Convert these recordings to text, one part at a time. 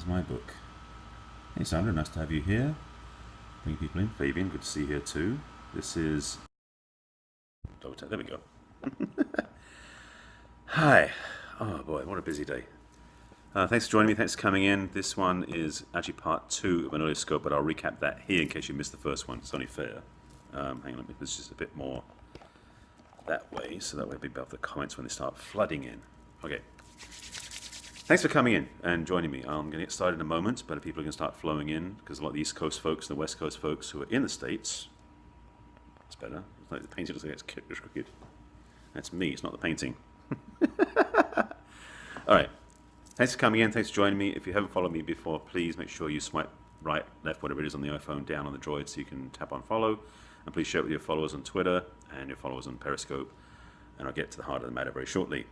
my book. Hey Sandra, nice to have you here. Bring people in. Fabian, good to see you here too. This is... there we go. Hi. Oh boy, what a busy day. Thanks for joining me, thanks for coming in. This one is actually part 2 of an earlier scope, but I'll recap that here in case you missed the first one. It's only fair. Hang on, let me put this just a bit more that way, so that way it'll be above the comments when they start flooding in. Okay. Thanks for coming in and joining me. I'm going to get started in a moment, but people are going to start flowing in because a lot of the East Coast folks and the West Coast folks who are in the States, it's better. It's like the painting looks like it's crooked. That's me, it's not the painting. All right. Thanks for coming in. Thanks for joining me. If you haven't followed me before, please make sure you swipe right, left, whatever it is on the iPhone, down on the droid so you can tap on follow. And please share it with your followers on Twitter and your followers on Periscope. And I'll get to the heart of the matter very shortly.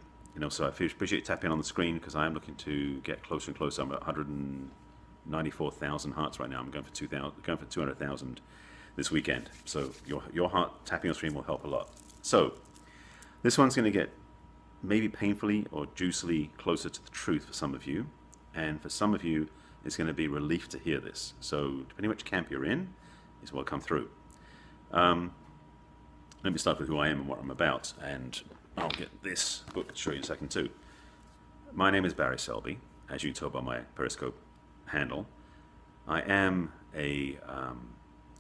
So I appreciate you tapping on the screen because I am looking to get closer and closer. I'm at 194,000 hearts right now. I'm going for 200,000 this weekend. So your heart tapping on the screen will help a lot. So this one's going to get maybe painfully or juicily closer to the truth for some of you. And for some of you, it's going to be relief to hear this. So depending which camp you're in, is what will come through. Let me start with who I am and what I'm about. And I'll get this book to show you in a second too. My name is Barry Selby, as you can tell by my Periscope handle. I am a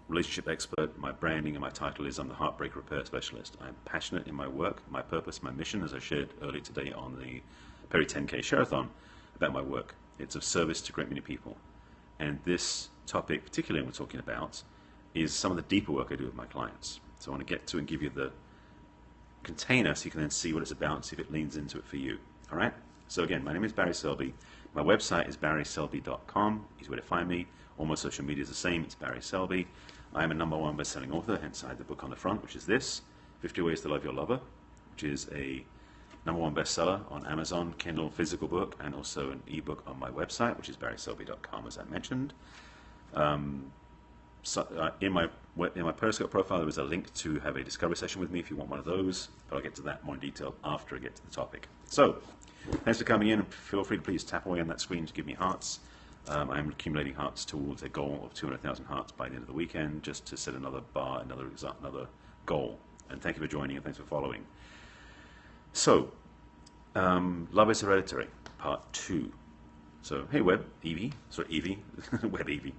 relationship expert. My branding and my title is I'm the Heartbreak Repair Specialist. I'm passionate in my work, my purpose, my mission, as I shared earlier today on the Perry 10K Share-a-thon about my work. It's of service to great many people. And this topic, particularly we're talking about, is some of the deeper work I do with my clients. So I want to get to and give you the container so you can then see what it's about and see if it leans into it for you. All right? So again, my name is Barry Selby. My website is barryselby.com. Easy way to find me. All my social media is the same. It's Barry Selby. I am a #1 best-selling author, hence I have the book on the front, which is this, 50 Ways to Love Your Lover, which is a #1 bestseller on Amazon, Kindle physical book, and also an ebook on my website, which is barryselby.com, as I mentioned. In my Periscope profile, there is a link to have a discovery session with me if you want one of those, but I'll get to that more in detail after I get to the topic. So, thanks for coming in. Feel free to please tap away on that screen to give me hearts. I'm accumulating hearts towards a goal of 200,000 hearts by the end of the weekend, just to set another bar, another goal. And thank you for joining and thanks for following. So, Love is Hereditary, Part 2. So, hey Web Evie, Web Evie.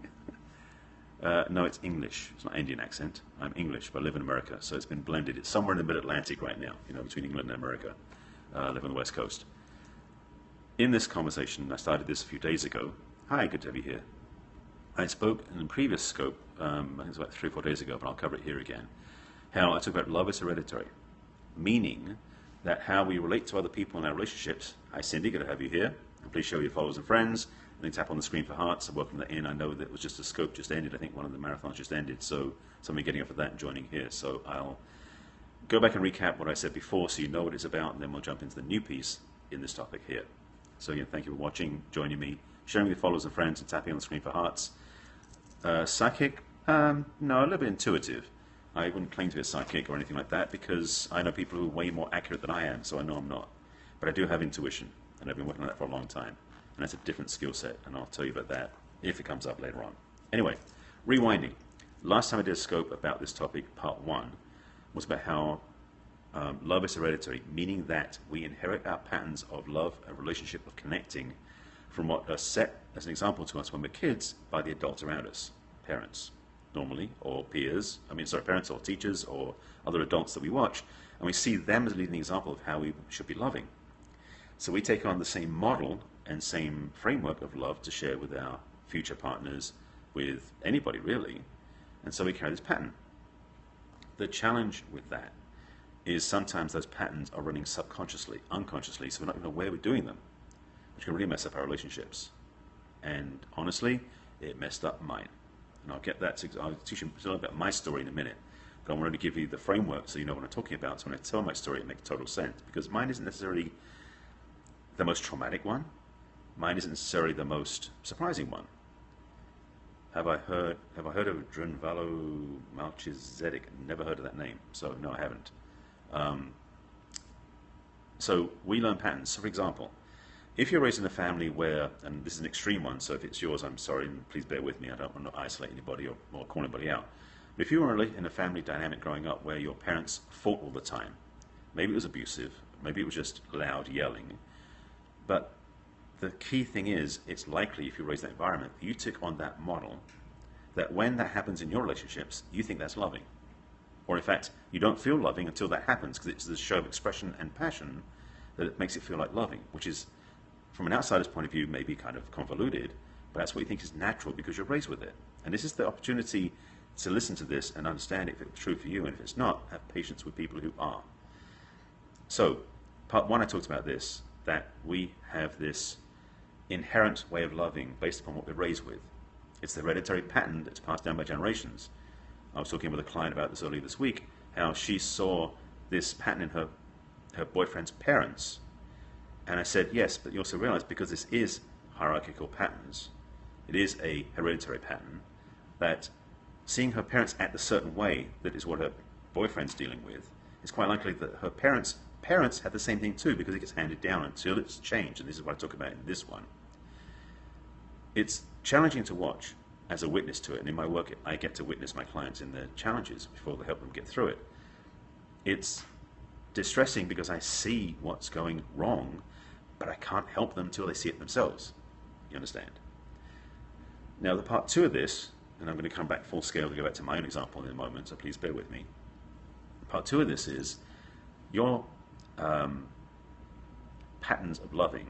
No, it's English. It's not Indian accent. I'm English, but I live in America, so it's been blended. It's somewhere in the mid-Atlantic right now, between England and America. I live on the West Coast. In this conversation, I started this a few days ago. Hi, good to have you here. I spoke in the previous scope, I think it was about 3 or 4 days ago, but I'll cover it here again, how I talk about love is hereditary, meaning that how we relate to other people in our relationships. Hi, Cindy, good to have you here. And please show your followers and friends. And then tap on the screen for hearts. I welcome that in. I know that it was just a scope just ended. I think one of the marathons just ended. So somebody getting off of that and joining here. So I'll go back and recap what I said before so you know what it's about. And then we'll jump into the new piece in this topic here. So again, thank you for watching, joining me, sharing with your followers and friends, and tapping on the screen for hearts. Psychic? No, a little bit intuitive. I wouldn't claim to be a psychic or anything like that because I know people who are way more accurate than I am, so I know I'm not. But I do have intuition, and I've been working on that for a long time. And that's a different skill set, and I'll tell you about that if it comes up later on. Anyway, rewinding. Last time I did a scope about this topic, part 1, was about how love is hereditary, meaning that we inherit our patterns of love, a relationship of connecting from what are set as an example to us when we're kids by the adults around us, parents, normally, or peers, parents or teachers or other adults that we watch, and we see them as a leading example of how we should be loving. So we take on the same model and same framework of love to share with our future partners, with anybody really, and so we carry this pattern. The challenge with that is sometimes those patterns are running subconsciously, unconsciously, so we're not even aware we're doing them, which can really mess up our relationships. And honestly, it messed up mine. And I'll teach you a little about my story in a minute, but I wanted to give you the framework so you know what I'm talking about. So when I tell my story, it makes total sense, because mine isn't necessarily the most traumatic one. Mine isn't necessarily the most surprising one. Have I heard of Drunvalo Melchizedek? Never heard of that name, so no, I haven't. So we learn patterns. So for example, if you're raised in a family where, and this is an extreme one, so if it's yours, I'm sorry, and please bear with me, I don't want to isolate anybody or call anybody out. But if you were in a family dynamic growing up where your parents fought all the time, maybe it was abusive, maybe it was just loud yelling, but the key thing is, it's likely if you raise that environment, you took on that model, that when that happens in your relationships, you think that's loving. Or in fact, you don't feel loving until that happens, because it's the show of expression and passion that it makes it feel like loving, which is, from an outsider's point of view, maybe kind of convoluted, but that's what you think is natural because you're raised with it. And this is the opportunity to listen to this and understand if it's true for you, and if it's not, have patience with people who are. So, part one, I talked about this, that we have this inherent way of loving based upon what we're raised with. It's the hereditary pattern that's passed down by generations. I was talking with a client about this earlier this week, how she saw this pattern in her boyfriend's parents. And I said, yes, but you also realize, because this is hierarchical patterns, it is a hereditary pattern, that seeing her parents act a certain way, that is what her boyfriend's dealing with, it's quite likely that her parents have the same thing too, because it gets handed down until it's changed, and this is what I talk about in this one. It's challenging to watch as a witness to it, and in my work I get to witness my clients in their challenges before they help them get through it. It's distressing because I see what's going wrong, but I can't help them until they see it themselves. You understand? Now, the part two of this, and I'm going to come back full scale to go back to my own example in a moment, so please bear with me. Part two of this is your patterns of loving,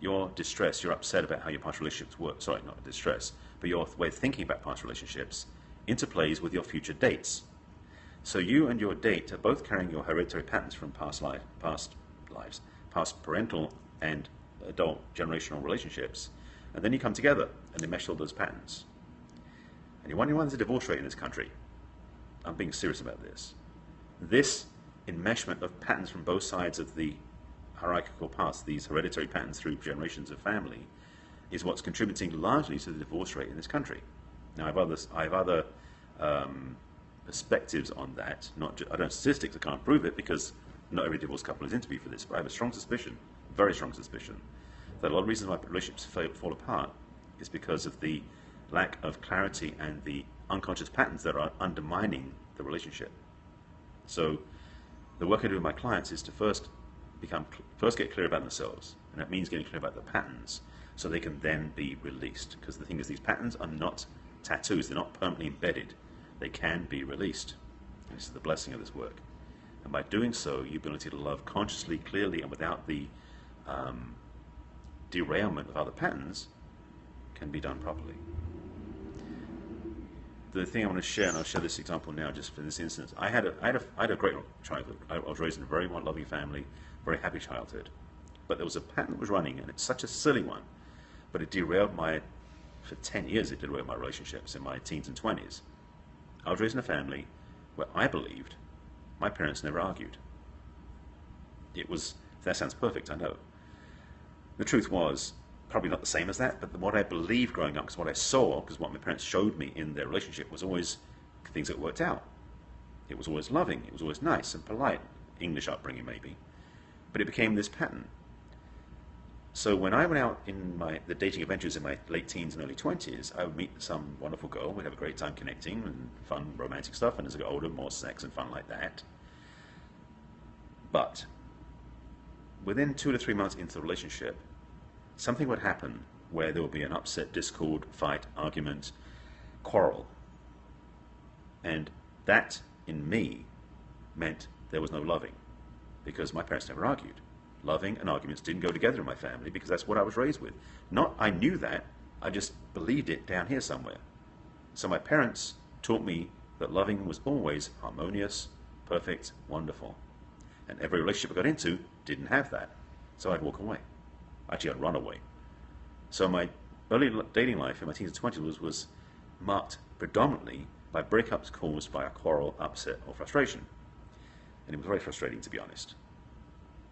your distress, you're upset about how your past relationships work, sorry, not distress, but your way of thinking about past relationships interplays with your future dates. So you and your date are both carrying your hereditary patterns from past parental and adult generational relationships, and then you come together and they mesh all those patterns. And you're wondering why there's a divorce rate in this country. I'm being serious about this. This enmeshment of patterns from both sides of the hierarchical past, these hereditary patterns through generations of family, is what's contributing largely to the divorce rate in this country. Now, I have other perspectives on that. I don't have statistics, I can't prove it, because not every divorced couple is interviewed for this, but I have a strong suspicion, very strong suspicion, that a lot of reasons why relationships fall apart is because of the lack of clarity and the unconscious patterns that are undermining the relationship. So the work I do with my clients is to first get clear about themselves, and that means getting clear about the patterns so they can then be released. Because the thing is, these patterns are not tattoos, they're not permanently embedded, they can be released. And this is the blessing of this work. And by doing so, your ability to love consciously, clearly, and without the derailment of other patterns can be done properly. The thing I want to share, and I'll share this example now just for this instance, I had a great childhood. I was raised in a very loving family, very happy childhood. But there was a pattern that was running, and it's such a silly one, but it derailed for 10 years it derailed my relationships in my teens and 20s. I was raised in a family where I believed my parents never argued. That sounds perfect, I know. The truth was, probably not the same as that, but what I believed growing up, because what I saw, because what my parents showed me in their relationship was always things that worked out. It was always loving, it was always nice and polite, English upbringing maybe, but it became this pattern. So when I went out in the dating adventures in my late teens and early 20s, I would meet some wonderful girl, we'd have a great time connecting and fun romantic stuff, and as I got older, more sex and fun like that. But within 2 to 3 months into the relationship, something would happen where there would be an upset, discord, fight, argument, quarrel. And that, in me, meant there was no loving, because my parents never argued. Loving and arguments didn't go together in my family because that's what I was raised with. Not I knew that, I just believed it down here somewhere. So my parents taught me that loving was always harmonious, perfect, wonderful. And every relationship I got into didn't have that. So I'd walk away. Actually, I'd run away. So my early dating life in my teens and 20s was marked predominantly by breakups caused by a quarrel, upset, or frustration. And it was very frustrating, to be honest.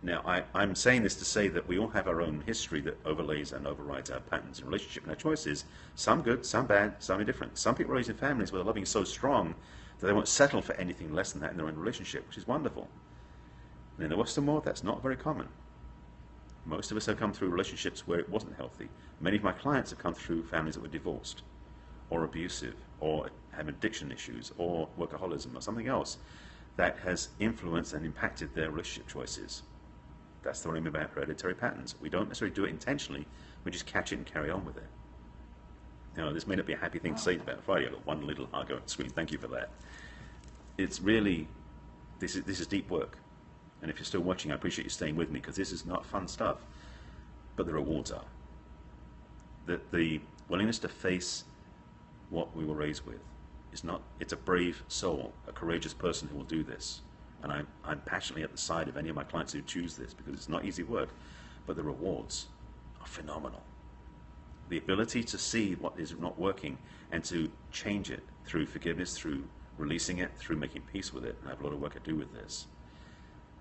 Now, I'm saying this to say that we all have our own history that overlays and overrides our patterns in relationship and our choices. Some good, some bad, some indifferent. Some people are raised in families where the loving is so strong that they won't settle for anything less than that in their own relationship, which is wonderful. And in the Western world, that's not very common. Most of us have come through relationships where it wasn't healthy. Many of my clients have come through families that were divorced, or abusive, or have addiction issues, or workaholism, or something else that has influenced and impacted their relationship choices. That's the what I mean about hereditary patterns. We don't necessarily do it intentionally, we just catch it and carry on with it. Now, this may not be a happy thing to say about Friday. I've got one little heart going screen. Thank you for that. It's really, this is deep work. And if you're still watching, I appreciate you staying with me, because this is not fun stuff. But the rewards are. The willingness to face what we were raised with is not, it's a brave soul, a courageous person who will do this. And I'm passionately at the side of any of my clients who choose this, because it's not easy work, but the rewards are phenomenal. The ability to see what is not working and to change it through forgiveness, through releasing it, through making peace with it, and I have a lot of work to do with this,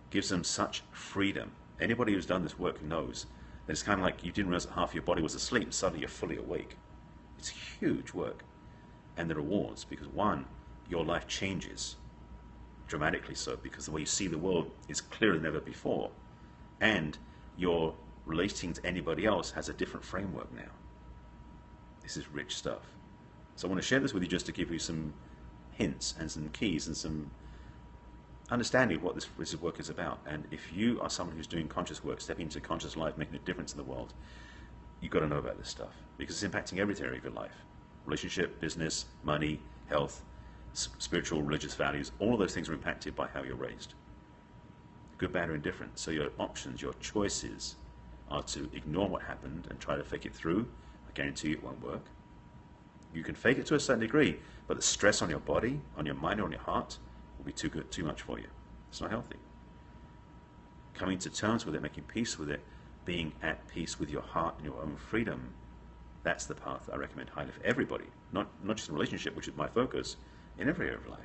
gives them such freedom. Anybody who's done this work knows that it's kind of like you didn't realize that half your body was asleep, and suddenly you're fully awake. It's huge work. And the rewards, because one, your life changes dramatically so, because the way you see the world is clearer than ever before, and your relating to anybody else has a different framework now. This is rich stuff. So I want to share this with you just to give you some hints and some keys and some understanding of what this work is about. And if you are someone who's doing conscious work, stepping into conscious life, making a difference in the world, you've got to know about this stuff, because it's impacting every area of your life. Relationship, business, money, health, spiritual, religious values, all of those things are impacted by how you're raised. Good, bad, or indifferent. So your options, your choices are to ignore what happened and try to fake it through. I guarantee you it won't work. You can fake it to a certain degree, but the stress on your body, on your mind, or on your heart will be too much for you. It's not healthy. Coming to terms with it, making peace with it, being at peace with your heart and your own freedom, that's the path I recommend highly for everybody, not just in a relationship, which is my focus, in every area of life.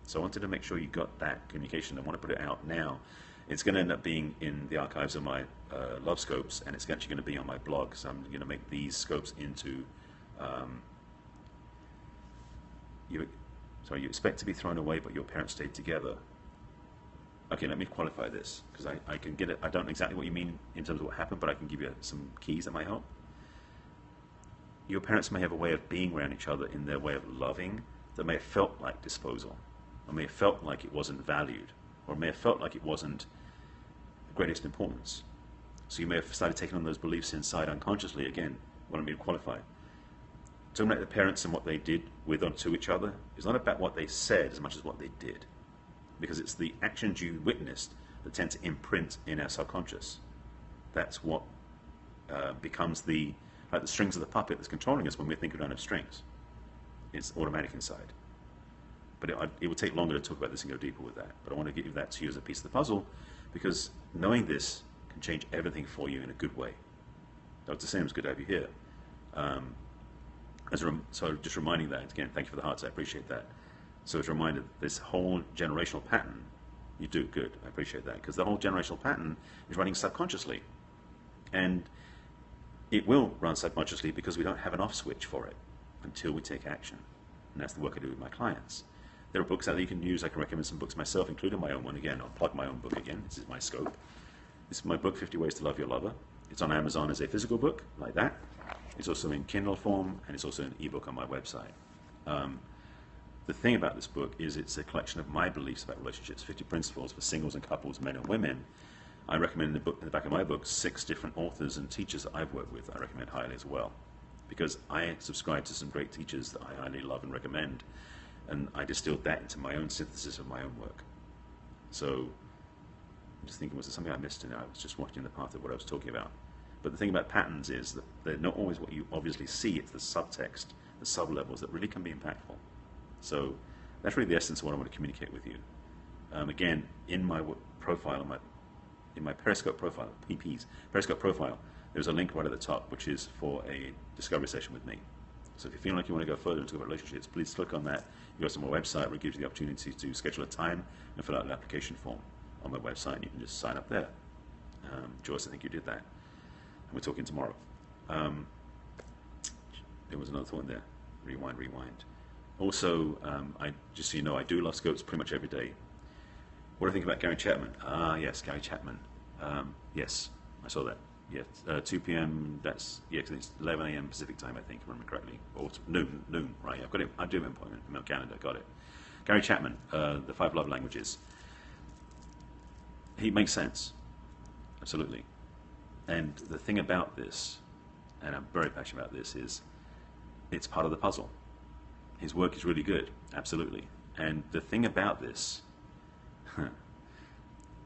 So I wanted to make sure you got that communication. I want to put it out now. It's going to end up being in the archives of my Love Scopes, and it's actually going to be on my blog. So I'm going to make these scopes into you expect to be thrown away, but your parents stayed together. Okay, let me qualify this, because I can get it. I don't know exactly what you mean in terms of what happened, but I can give you some keys that might help. Your parents may have a way of being around each other in their way of loving that may have felt like disposal, or may have felt like it wasn't valued, or may have felt like it wasn't the greatest importance. So you may have started taking on those beliefs inside unconsciously. Again, what I mean to qualify. Talking about the parents and what they did with or to each other is not about what they said as much as what they did, because it's the actions you witnessed that tend to imprint in our subconscious. That's what becomes like the strings of the puppet that's controlling us when we think we don't have strings. It's automatic inside. But it will take longer to talk about this and go deeper with that. But I want to give that to you as a piece of the puzzle, because knowing this can change everything for you in a good way. Dr. Sam, it's good to have you here. So just reminding that, again, thank you for the hearts, I appreciate that. So it's a reminder, this whole generational pattern, you do good, I appreciate that, because the whole generational pattern is running subconsciously. And it will run subconsciously because we don't have an off switch for it until we take action. And that's the work I do with my clients. There are books out there you can use. I can recommend some books myself, including my own one. Again, I'll plug my own book again. This is my scope. This is my book, 50 Ways to Love Your Lover. It's on Amazon as a physical book, like that. It's also in Kindle form, and it's also an ebook on my website. The thing about this book is it's a collection of my beliefs about relationships, 50 principles for singles and couples, men and women. I recommend in the back of my book 6 different authors and teachers that I've worked with. I recommend highly as well, because I subscribe to some great teachers that I highly love and recommend, and I distilled that into my own synthesis of my own work. So I'm just thinking, was there something I missed in there? I was just watching the path of what I was talking about. But the thing about patterns is that they're not always what you obviously see. It's the subtext, the sub-levels that really can be impactful. So that's really the essence of what I want to communicate with you. Again, in my profile, in my Periscope profile, PPs, Periscope profile, there's a link right at the top, which is for a discovery session with me. So if you feel like you want to go further into relationships, please click on that. You go to my website, where it gives you the opportunity to schedule a time and fill out an application form on my website, and you can just sign up there. Joyce, I think you did that. And we're talking tomorrow. There was another thought in there. Rewind. Also, just so you know, I do Love Scopes pretty much every day. What do I think about Gary Chapman? Yes, Gary Chapman. Yes, I saw that. Yeah, 2 p.m. That's yeah, 'cause it's 11 a.m. Pacific time, I think, if I remember correctly, or noon. Right? I've got it. I do have an appointment in my calendar. Got it. Gary Chapman, the 5 love languages. He makes sense, absolutely. And the thing about this, and I'm very passionate about this, is it's part of the puzzle. His work is really good, absolutely. And the thing about this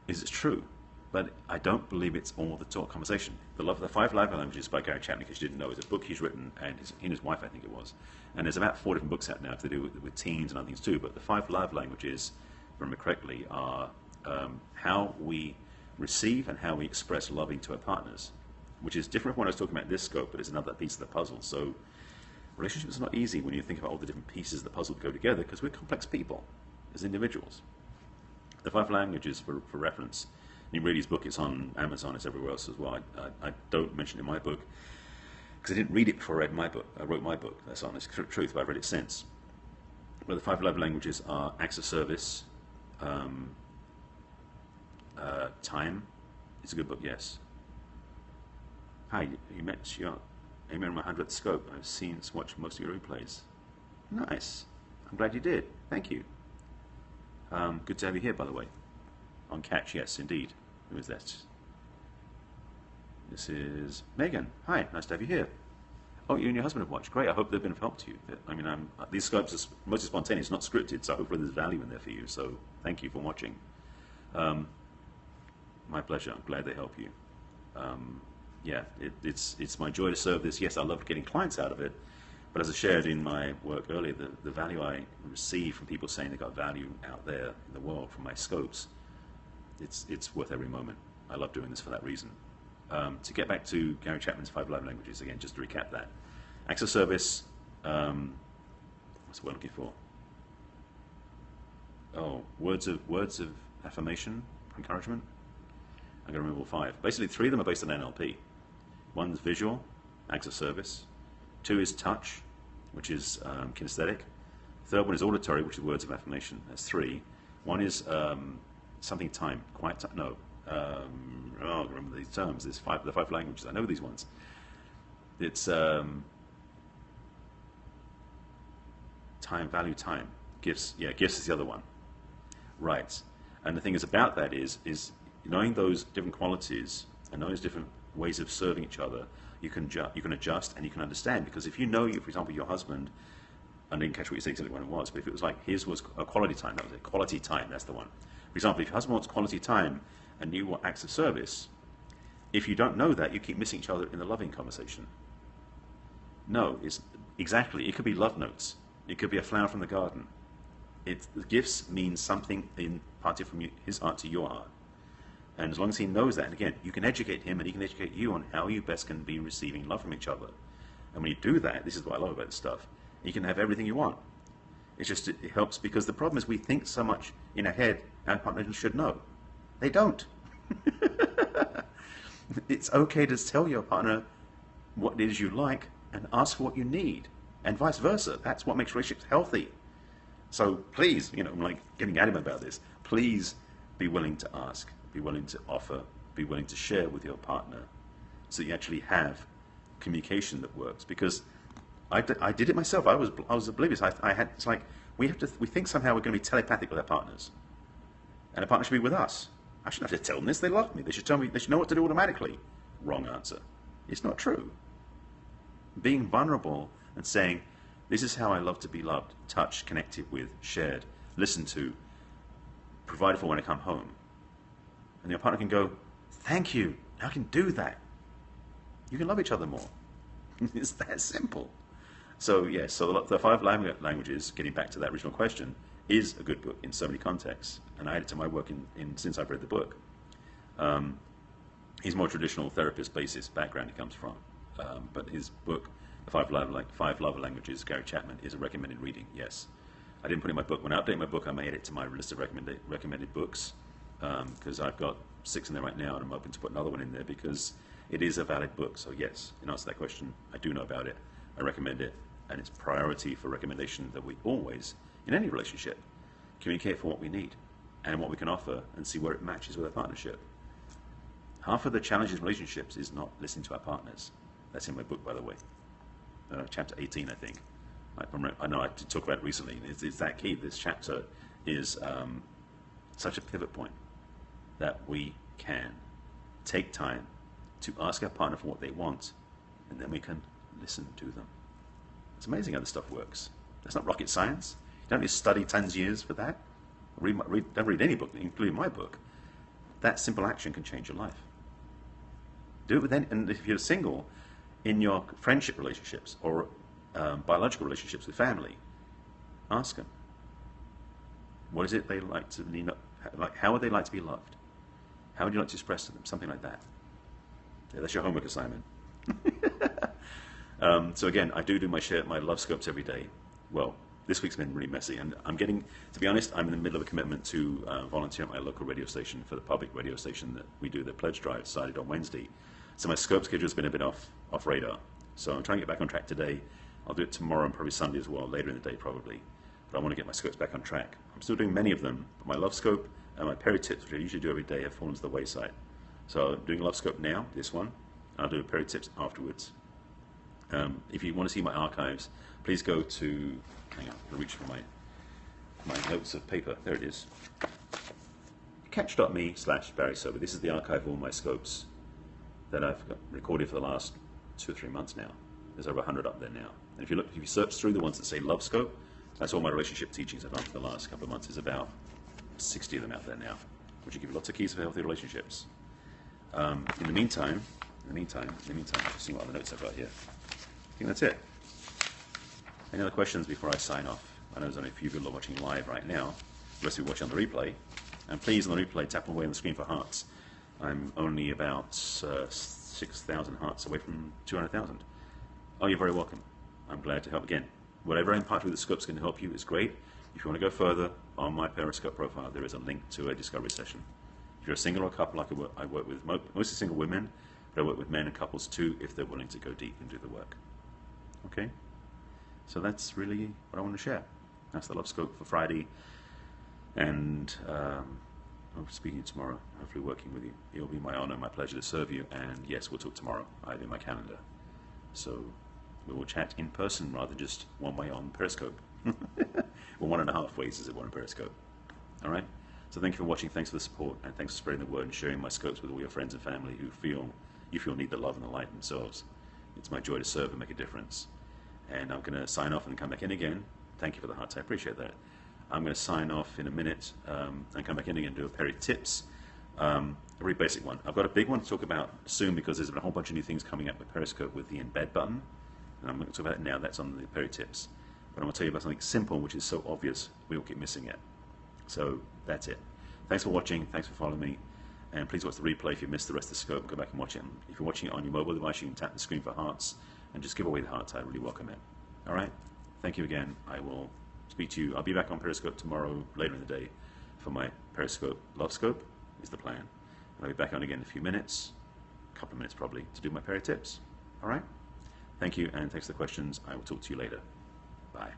is it's true, but I don't believe it's all the talk conversation. The 5 love languages by Gary Chapman, because you didn't know, is a book he's written, and he and his wife, I think it was. And there's about 4 different books out now to do with teens and other things too. But the 5 love languages, if I remember correctly, are how we receive and how we express loving to our partners, which is different from what I was talking about in this scope, but it's another piece of the puzzle. So relationships are not easy when you think about all the different pieces of the puzzle that go together, because we're complex people as individuals. The 5 languages, for reference, you read his book, it's on Amazon, it's everywhere else as well. I don't mention it in my book, because I didn't read it before I read my book. I wrote my book, that's honest truth, but I've read it since. But the 5 love languages are acts of service, time. It's a good book, yes. Hi, you met your Amen in my 100th scope. I've watched most of your replays. Nice. I'm glad you did. Thank you. Good to have you here, by the way. On Catch, yes, indeed. Who is that? This is Megan. Hi, nice to have you here. Oh, you and your husband have watched. Great. I hope they've been of help to you. I mean, these scopes are mostly spontaneous, not scripted, so hopefully there's value in there for you. So thank you for watching. My pleasure. I'm glad they help you. Yeah, it's my joy to serve this. Yes, I love getting clients out of it, but as I shared in my work earlier, the value I receive from people saying they got value out there in the world from my scopes, it's worth every moment. I love doing this for that reason. To get back to Gary Chapman's 5 love languages again, just to recap that: acts of service. What's the word I'm looking for? Oh, words of affirmation, encouragement. I'm going to remove all 5. Basically, 3 of them are based on NLP. One's visual, acts of service. 2 is touch, which is kinesthetic. 3rd one is auditory, which is words of affirmation. That's 3. 1 is something time, quiet time. No. I remember these terms. There's the 5 languages. I know these ones. It's time, value time. Gifts. Yeah, gifts is the other one. Right. And the thing is about that is knowing those different qualities and knowing those different ways of serving each other, you can adjust and you can understand. Because if you know, for example, your husband, I didn't catch what you said exactly when it was, but if it was like his was a quality time, that was it. Quality time, that's the one. For example, if your husband wants quality time and you want acts of service, if you don't know that, you keep missing each other in the loving conversation. No, it's exactly. It could be love notes. It could be a flower from the garden. The gifts mean something imparted from his heart to your heart. And as long as he knows that, and again, you can educate him and he can educate you on how you best can be receiving love from each other. And when you do that, this is what I love about this stuff, you can have everything you want. It's just, it helps, because the problem is we think so much in our head our partner should know. They don't. It's okay to tell your partner what it is you like and ask for what you need, and vice versa. That's what makes relationships healthy. So please, I'm like getting adamant about this, please be willing to ask, be willing to offer, be willing to share with your partner, so you actually have communication that works. Because I did it myself. I was oblivious. It's like we think somehow we're going to be telepathic with our partners, and a partner should be with us. I shouldn't have to tell them this. They love me. They should tell me. They should know what to do automatically. Wrong answer. It's not true. Being vulnerable and saying, this is how I love to be loved, touched, connected with, shared, listened to, provided for when I come home. And your partner can go, thank you, I can do that. You can love each other more. It's that simple. So yes, so the 5 languages, getting back to that original question, is a good book in so many contexts. And I added to my work since I've read the book. He's more traditional therapist basis background he comes from. But his book, The 5 Love Languages, Gary Chapman, is a recommended reading, yes. I didn't put it in my book. When I update my book, I may add it to my list of recommended books, because I've got 6 in there right now, and I'm open to put another one in there because it is a valid book. So yes, in answer to that question, I do know about it. I recommend it, and it's priority for recommendation that we always, in any relationship, communicate for what we need and what we can offer and see where it matches with our partnership. Half of the challenges in relationships is not listening to our partners. That's in my book, by the way. Chapter 18, I think. I know I did talk about it recently. It's that key. This chapter is such a pivot point that we can take time to ask our partner for what they want, and then we can listen to them. It's amazing how this stuff works. That's not rocket science. You don't need to study tons of years for that. Don't read any book, including my book. That simple action can change your life. Do it with any, and if you're single, in your friendship relationships or biological relationships with family, ask them. What is it they like to need? Like, how would they like to be loved? How would you like to express to them? Something like that. Yeah, that's your homework assignment. So again, I do my love scopes every day. Well, this week's been really messy, and to be honest, I'm in the middle of a commitment to volunteer at my local radio station for the public radio station that we do the pledge drive decided on Wednesday. So my scope schedule has been a bit off radar. So I'm trying to get back on track today. I'll do it tomorrow and probably Sunday as well, later in the day probably. But I want to get my scopes back on track. I'm still doing many of them, but my love scope and my peri tips, which I usually do every day, have fallen to the wayside. So I'm doing a love scope now, this one. I'll do a peri tips afterwards. If you want to see my archives, please go to, hang on, I'll reach for my notes of paper. There it is. Catch.me/barryselby. This is the archive of all my scopes that I've got recorded for the last 2 or 3 months now. There's over 100 up there now. And if you search through the ones that say love scope, that's all my relationship teachings I've done for the last couple of months. There's about 60 of them out there now, which will give you lots of keys for healthy relationships. In the meantime, just see what other notes I've got here. I think that's it. Any other questions before I sign off? I know there's only a few people watching live right now. The rest of you watching on the replay. And please, on the replay, tap away on the screen for hearts. I'm only about 6,000 hearts away from 200,000. Oh, you're very welcome. I'm glad to help. Again, whatever I impart with the scopes can help you is great. If you want to go further, on my Periscope profile, there is a link to a discovery session. If you're a single or a couple, I work with mostly single women, but I work with men and couples too if they're willing to go deep and do the work. Okay? So that's really what I want to share. That's the love scope for Friday. And I'll be speaking tomorrow, hopefully working with you. It will be my honor, my pleasure to serve you. And yes, we'll talk tomorrow. I have in my calendar. So we will chat in person rather than just one way on Periscope. Well, 1.5 ways as it were on Periscope. All right? So thank you for watching. Thanks for the support. And thanks for spreading the word and sharing my scopes with all your friends and family who you feel need the love and the light themselves. It's my joy to serve and make a difference. And I'm going to sign off and come back in again. Thank you for the hearts. I appreciate that. I'm going to sign off in a minute and come back in again and do a peri tips. A very basic one. I've got a big one to talk about soon because there's been a whole bunch of new things coming up with Periscope with the embed button. And I'm going to talk about it now. That's on the peri tips. But I'm going to tell you about something simple which is so obvious we all keep missing it. So that's it. Thanks for watching. Thanks for following me. And please watch the replay if you missed the rest of the scope. Go back and watch it. If you're watching it on your mobile device, you can tap the screen for hearts and just give away the hearts. I really welcome it. All right? Thank you again. I will speak to you. I'll be back on Periscope tomorrow, later in the day, for my Periscope Love Scope, is the plan. And I'll be back on again in a few minutes, a couple of minutes probably, to do my peri tips. All right? Thank you, and thanks for the questions. I will talk to you later. Bye.